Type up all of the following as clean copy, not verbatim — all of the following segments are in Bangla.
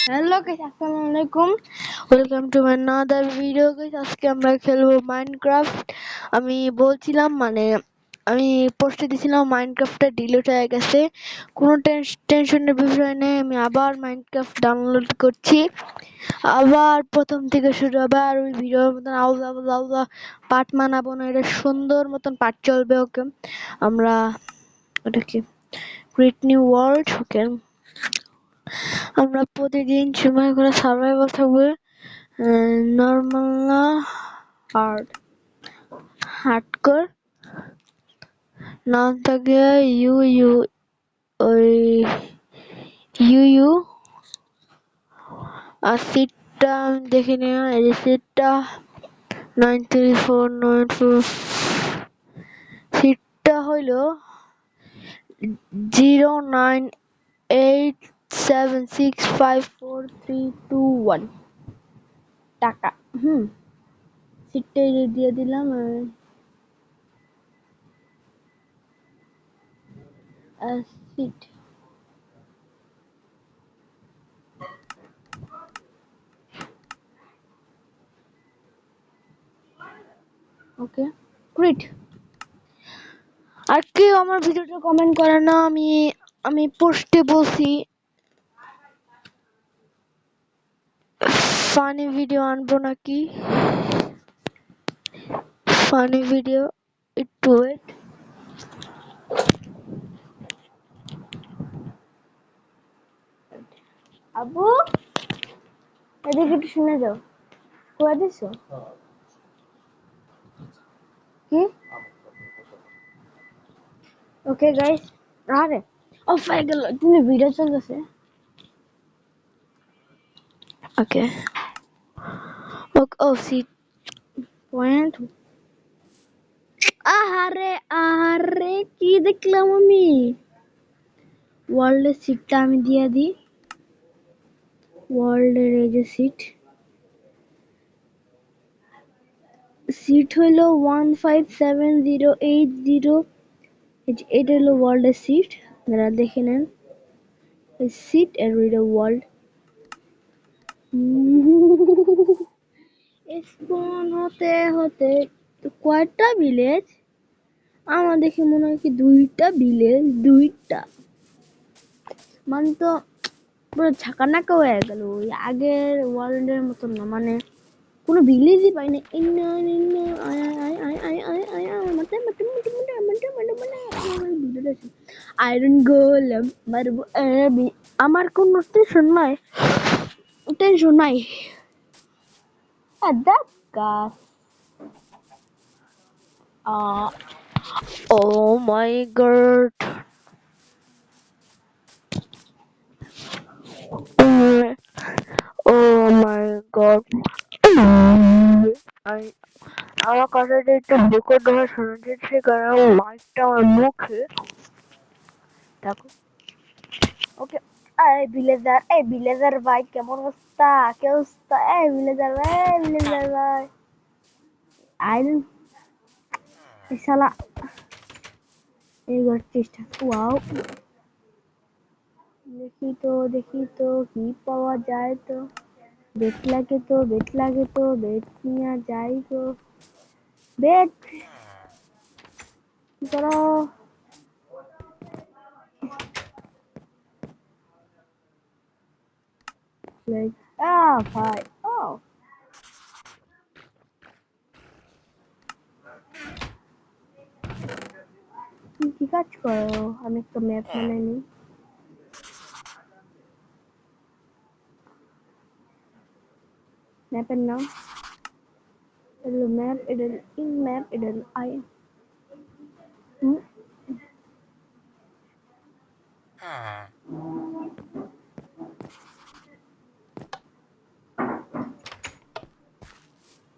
হ্যালো গাইস, আসসালামু আলাইকুম। Welcome to my another video guys. আজকে আমরা খেলবো মাইনক্রাফট। আমি বলছিলাম আমি পোস্টে দিয়েছিলাম মাইনক্রাফটটা ডিলিট হয়ে গেছে। কোনো টেনশনের বিষয় নেই, আমি আবার মাইনক্রাফট ডাউনলোড করছি। আবার প্রথম থেকে শুরু হবে। আর ওই ভিডিওর মতন আউলা আউলা আউলা পার্ট বানাবো না, এটা সুন্দর মতন পার্ট চলবে। ওকে, আমরা ওটা কি ক্রিয়েট নিউ ওয়ার্ল্ড। ওকে, আমরা প্রতিদিন সময় করে সার্ভাইভাল থাকবে। নর্মাল না, হার্ড হার্ডকোর নাম থাকে ইউ ইউ ওই ইউ ইউ। আর সিটটা আমি দেখে নিও, এই সিটটা 93494। সিটটা হইল 0987654321 টাকা। সিটটা দিয়ে দিলাম। সিট ওকে, গ্রেট। আর কেউ আমার ভিডিওটা কমেন্ট করে না। আমি পোস্টে বলছি ফানি ভিডিও আনবো নাকি, ফানি ভিডিও। একটু ওয়েট। আবু, এদিকে একটু শুনে যাও। কোয়া দিছো কি? ওকে গাইস, আরে অফ হয়ে গেল। তুমি ভিডিও চলতেছে। ওকে, ও সিট পয়েন্ট। আহারে আহারে, কি দেখলাম আমি? ওয়ার্ল্ডের সিটটা আমি দিয়ে দিই। ওয়ার্ল্ডের এই যে সিট হইল 157080। এটা হলো ওয়ার্ল্ডের সিট, আপনারা দেখে নেন। সিট এর ওয়ার্ল্ড স্পন হতে হতে কয়টা ভিলেজ? আমার দেখে মনে হয় কি দুইটা ভিলেজ, দুইটা মানে তো পুরো ঝাঁকানাকা হয়ে গেল। ওই আগের ওয়ার্ল্ডের মতন না, মানে কোনো ভিলেজই পাই না। আয়রন গোলেম মারবো আমি। আমার কোনো টেনশন নাই, টেনশন নাই। That guy. Oh my god. Oh my god. আমার কথাটা একটু বুকের ধরে শোনা যাচ্ছে, কারণ মাইকটা আমার মুখে। দেখো, ওকে। এই ভিলেজার ভাই, কেমন অবস্থা? কি অবস্থা? এই ভিলেজার ভাই, আইরন শালা এই চেষ্টা। ওয়াও, দেখি তো কি পাওয়া যায়। তো বেট লাগে তো বেট নিয়ে যাই তো। বেট করো। ভাই, ও তুমি কি কাজ করো? আমি একটা ম্যাপ বানাই নি। ম্যাপের নাম এটা ম্যাপ, এটা ইন ম্যাপ, এটা আই।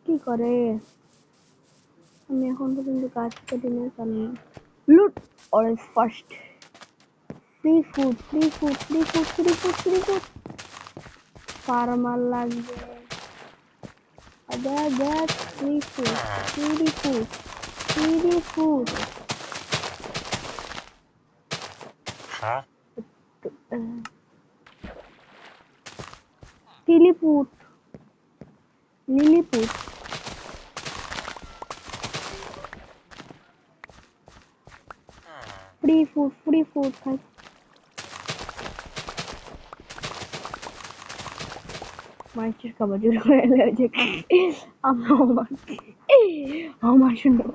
কি করে? আমি এখন পর্যন্ত কাজ করিনি, কারণ লুট orange first. Free food farmer লাগবে। দেখ, free food. Lilliput. Lilliput. Free food, free food. Manchester kabaddi oynayacak. Ama olmaz. Ama şunu.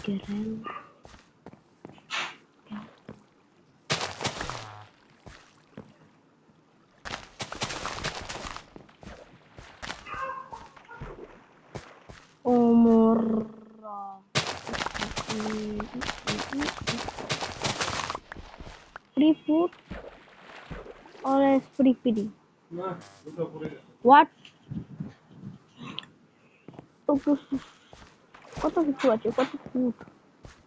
Keren. Umur. Free food or free feeding? What? কত কিছু আছে, কত ফুড।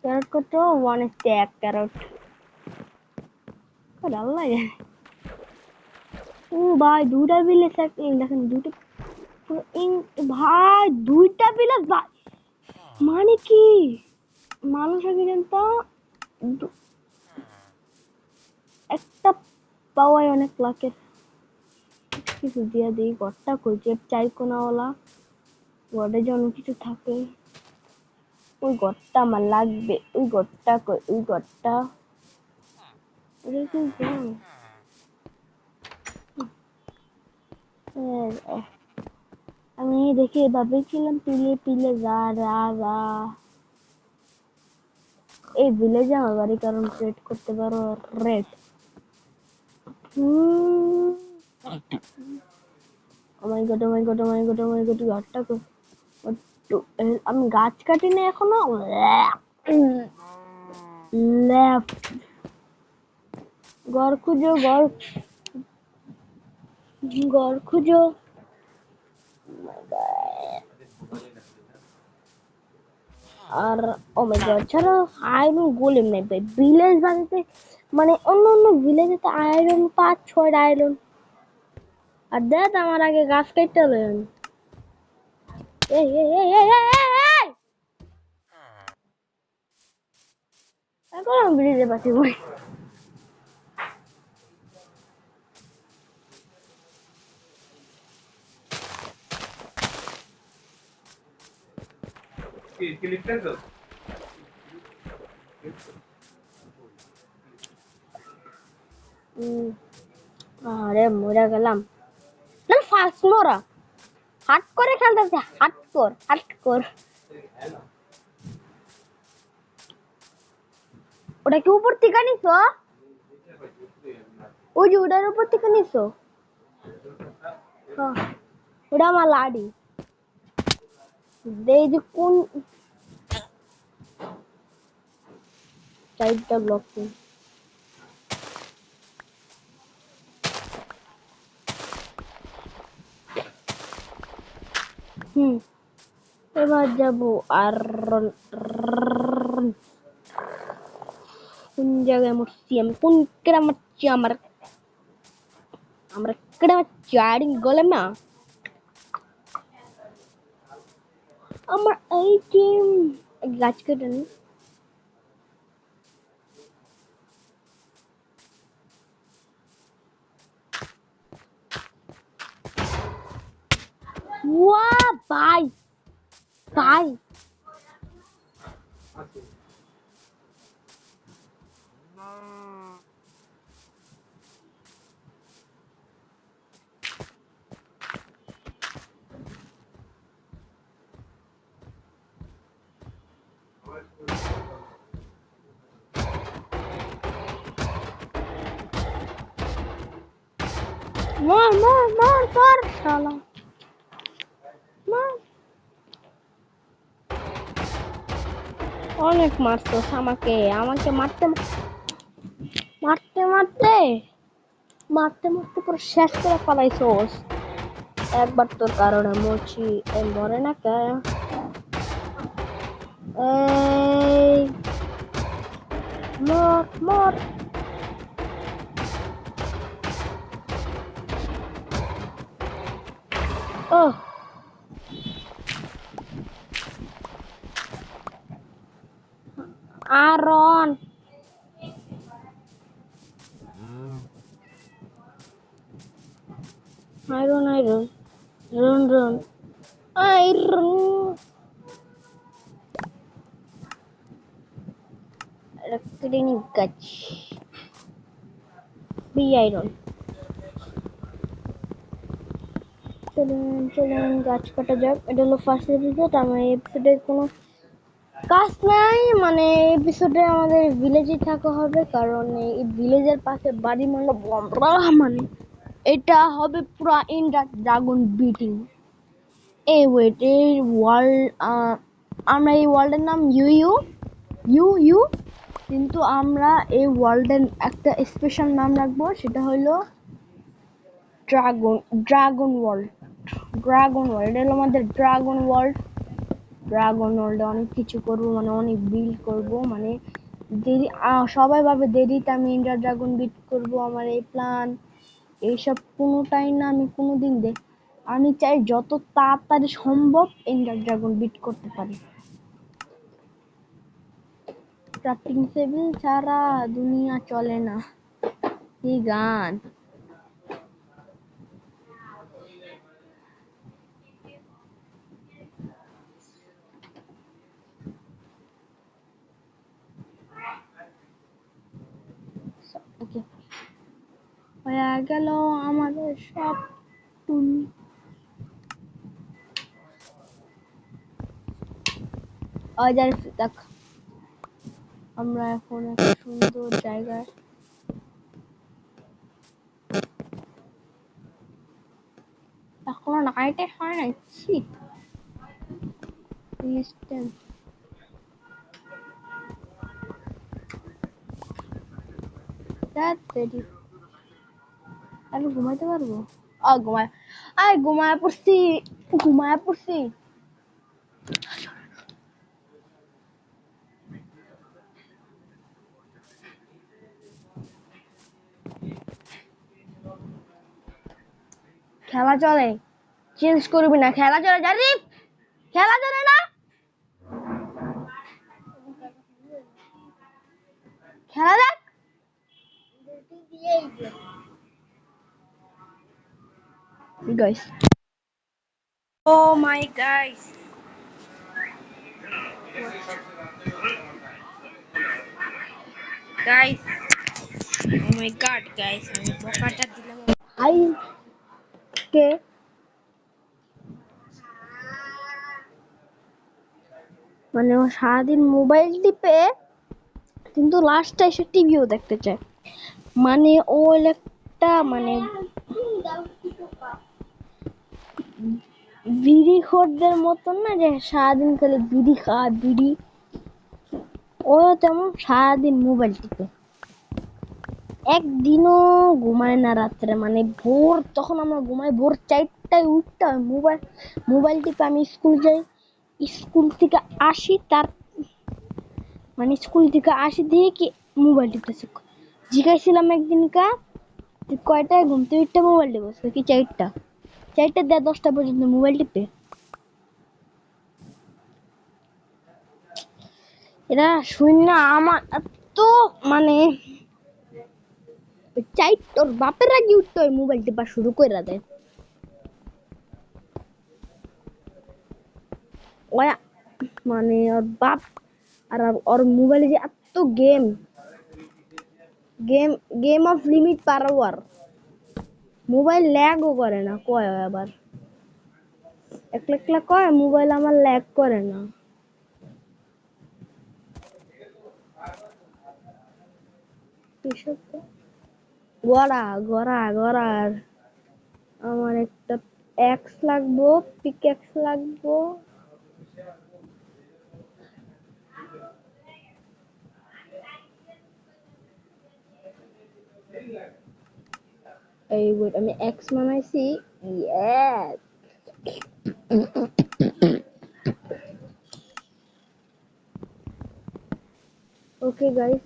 ক্যারট কত? 1 স্ট্যাক ক্যারট। আল্লাহ জানে। ও ভাই দুইটা বিলে দেখেন দুটো ভাই দুইটা বিলে ভাই মানে কি মানুষ আগে জানতো একটা পাওয়াই অনেক লাখের। কিছু দিয়া দিই ঘরটা কই যে চাই কোনাওয়ালা ঘরে যেন কিছু থাকে। ওই ঘরটা আমার লাগবে। ওই ঘরটা কই? ওই ঘরটা আমি দেখে ভাবেছিলাম পিলে পিলে রা রা রা। এই ভিলেজে আমার বাড়ি কারণ ট্রেড করতে পারো রেড। আমি গাছ কাটি না এখনো। ঘর খুঁজো ঘর খুঁজো। আর ও মাই গড ছাড়া আয়রন গোলেম নাই ভাই ভিলেজ বানাতে। মানে অন্য ভিলেজে তো আয়রন 5-6 আয়রন। আর দেখ আমার আগে গাছ কাটতে হবে। এই এখন আমি ভিলেজে পাচ্ছি বই। আরে মরে গেলাম না ফার্স্ট মোরা হাট করে খেলতেছে। হাট কর ওটা কি উপর থেকে নিছো? ওই যে ওটার উপর থেকে নিছো? ওটা আমার লাডি। এই যে কোন সাইডটা ব্লক করে এবার যাবো আর কোন জায়গায় মরছি আমি? কোন কেডা মারছি আমরা কেডা মারছি আইডিং গোলেম না আমার এই টিম। গাছ কেটে নি ভাই মর শালা মর। অনেক মারছস আমাকে মারতে পুরো শেষ করে ফেলাইছস। একবার তোর কারণে মরছি মরে না কে? এই মর ও আরন Iron, iron. Run, run. Iron. Recording catch. Be iron. চলুন গাছ কাটা যাক। এটা হলো ফার্স্ট এপিসোড। আমার এপিসোডে কোনো কাজ নাই, মানে এপিসোডে আমাদের ভিলেজে থাকা হবে, কারণ এই ভিলেজের পাশে বাড়ি মারলো বন্ধরা, মানে এটা হবে পুরা ইন্ডার ড্রাগন বিটিং। এই ওয়েট, এই ওয়ার্ল্ড, আমরা এই ওয়ার্ল্ডের নাম ইউ ইউ ইউ ইউ কিন্তু আমরা এই ওয়ার্ল্ডের একটা স্পেশাল নাম রাখবো, সেটা হলো dragon dragon world. Dragon world, এটা হলো আমাদের ড্রাগন ওয়ার্ল্ড। ড্রাগন ওয়ার্ল্ডে অনেক কিছু করবো, মানে অনেক বিল্ড করবো, মানে দেরি সবাই ভাবে দেরিতে আমি ইন্ডার ড্রাগন বিট করবো। আমার এই প্ল্যান এইসব কোনোটাই না, আমি কোনোদিন আমি চাই যত তাড়াতাড়ি সম্ভব ইন্ডার ড্রাগন বিট করতে পারি। ক্রাফটিং টেবিল ছাড়া দুনিয়া চলে না। কি গান! ওকে, হয়ে গেল আমাদের সব টুল। দেখ, আমরা এখন একটা সুন্দর জায়গায়, এখন নাইটে হয় না। আমি ঘুমাইতে পারবো? ঘুমায় পড়ছি, ঘুমায় পড়ছি। খেলা চলে, চেঞ্জ করবি না। খেলা চলে, জানি খেলা চলে না, খেলা দেখ। Guys, oh my guys, guys, oh my god guys, আমি বকাটা দিলাম ভাই কে, মানে ও সারাদিন মোবাইল টিপে কিন্তু লাস্টে এসে টিভিও দেখতে চায়। মানে ও একটা, মানে বিড়ি খোরদের মতন না, যে সারাদিন খালি বিড়ি খায় বিড়ি, ও তেমন সারাদিন মোবাইল টিপে, একদিনও ঘুমায় না রাত্রে। মানে ভোর, তখন আমরা ঘুমাই ভোর 4টায় উঠতে হয়, মোবাইল টিপে আমি স্কুল যাই, স্কুল থেকে আসি, তার মানে স্কুল থেকে আসি দিয়ে কি মোবাইল টিপতেছে। জিজ্ঞাসছিলাম একদিনকা কয়টায় ঘুমতে উঠতে মোবাইল টিপছে, কি 4টা 10টা পর্যন্ত মোবাইল টিপে। এরা শূন্য আমার তো, মানে চাই তোর বাপের আগে উঠতে হয়, মোবাইল টিপা শুরু করে দেয়। মানে ওর বাপ আর ওর মোবাইলে যে এত game game game off limit পাওয়ার, মোবাইল ল্যাগও করে না কয়, আবার একলা একলা কয় মোবাইল আমার ল্যাগ করে না। গড়া গড়া গড়ার আমার একটা এক্স লাগবো, পিকেক্স লাগবো। এই ওয়েট, আমি এক্স বানাইছি। Yes, okay guys,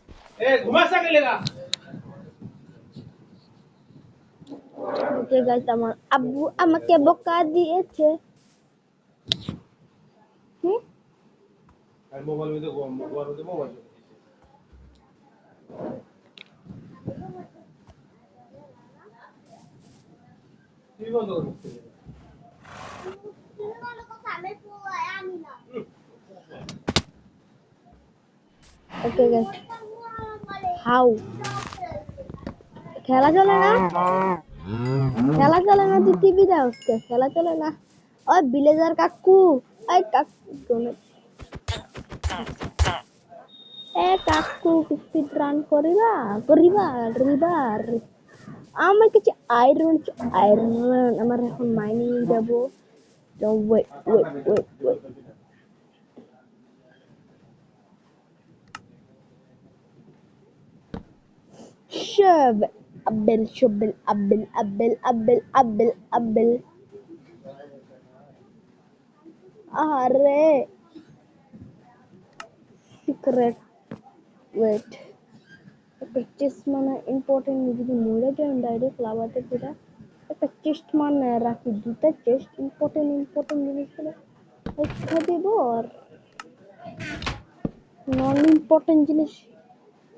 okay guys, আমার আব্বু আমাকে বকা দিয়েছে। ওকে গাইস, হাউ খেলা চলে না, খেলা চলে না, তুই টিভি দাও, খেলা চলে না। ওই ভিলেজার কাকু, এই কাকু, কাকু স্পিড রান করিবা করিবা রিবার। আমার কাছে আয়রন আয়রন, আমার এখন মাইনিং যাব। Wait wait wait wait, shovel, abel, shovel, abel, abel, abel, abel, abel. Are secret. Wait. একটা চেস্ট মানে ইম্পর্টেন্ট, যদি মরে যায় ডাইরেক্ট লাভাতে পুরা একটা চেস্ট মানে রাখি, দুটা চেস্ট ইম্পর্টেন্ট জিনিসগুলো একটা দেব, আর নন ইম্পর্টেন্ট জিনিস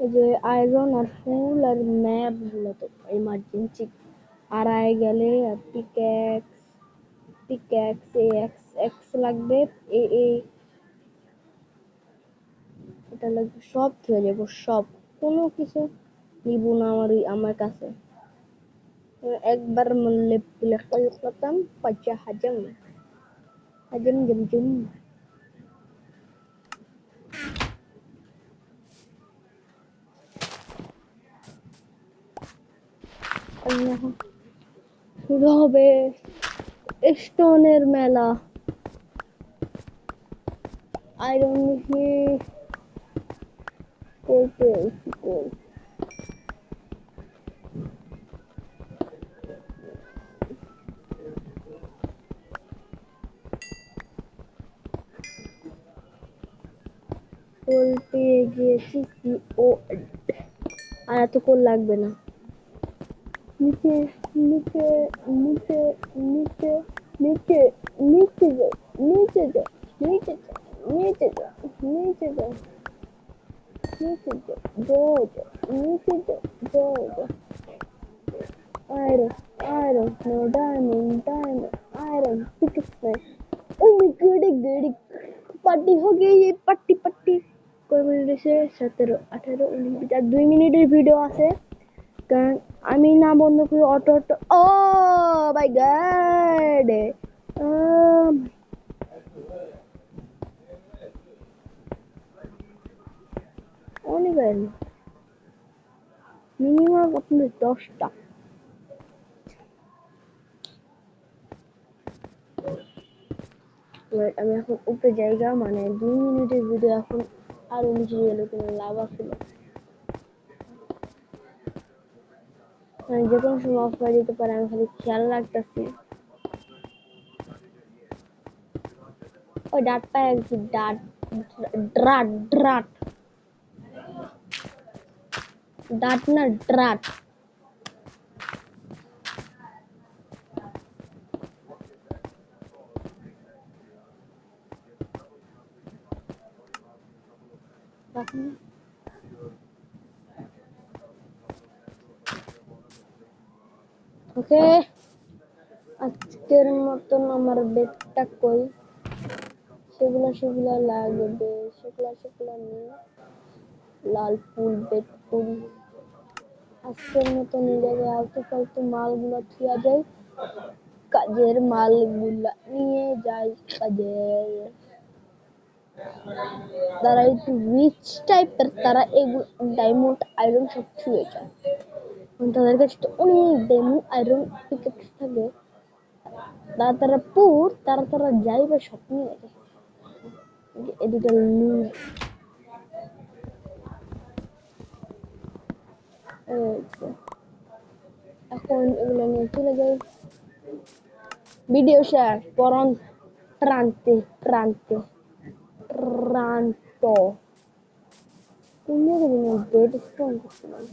এই যে আয়রন আর ফুল আর ম্যাপ গুলো তো এমার্জেন্সি আর আয় গেলে, আর পিক্যাক্স এক্স এক্স লাগবে, এ এ এটা লাগবে, সব হয়ে যাবো, সব কোনো কিছু নিব না আমার কাছে। একবার মরলে লেখা করতাম পাঁচা হাজম হাজম জমজম। এখন শুরু হবে স্টোনের মেলা। আয়রন মিশিয়ে করতে পেয়ে গিয়েছি ও, আর এত কোল লাগবে না। নিচে নিচে নিচে নিচে নিচে নিচে যাও, নিচে যাও, নিচে যাও, নিচে যাও, নিচে যাও, নিচে যাও, নিচে যাও। Iron, no diamond, iron, pick oh my god, गड़ी पार्टी हो गई, ये पट्टी कोई मिनट से 17 18 19 আর 2 মিনিটের ভিডিও আছে, কারণ আমি না বন্ধ করে অটো ও মাই গড, অনেক মিনিমাম আপনার 10টা। আমি এখন উপরে জায়গা মানে 2 মিনিটের ভিডিও, এখন আরো নিচে গেলে কোনো লাভা ছিল, মানে যে কোনো সময় অফ হয়ে যেতে পারে, আমি খালি খেয়াল রাখতেছি। ওই ডাট পায় একটু, ডাট ড্রাট ড্রাট ডাট না ড্রাট। ওকে, আজকের মতন আমার বেডটা কই, সেগুলা লাগবে, সেগুলা নিয়ে লাল ফুল বেড ফুল। আজকের মতন এই জায়গায় আলতু ফালতু মালগুলো থুয়া যায়, কাজের মালগুলা নিয়ে যাই কাজের। তারা একটু রিচ টাইপের, তারা এগুলো ডায়মন্ড আয়রন সব ছুঁয়ে যায়, তাদের কাছে তো অনেক ডায়মন্ড আয়রন পিকেক্স থাকে, তারা যাই বা সব নিয়ে যায়। এদিকে লুজ এখন এগুলো নিয়ে চলে যাই ভিডিও শেয়ার পরন প্রান্তে প্রান্ত তুমি বেড স্টোন করছিলাম।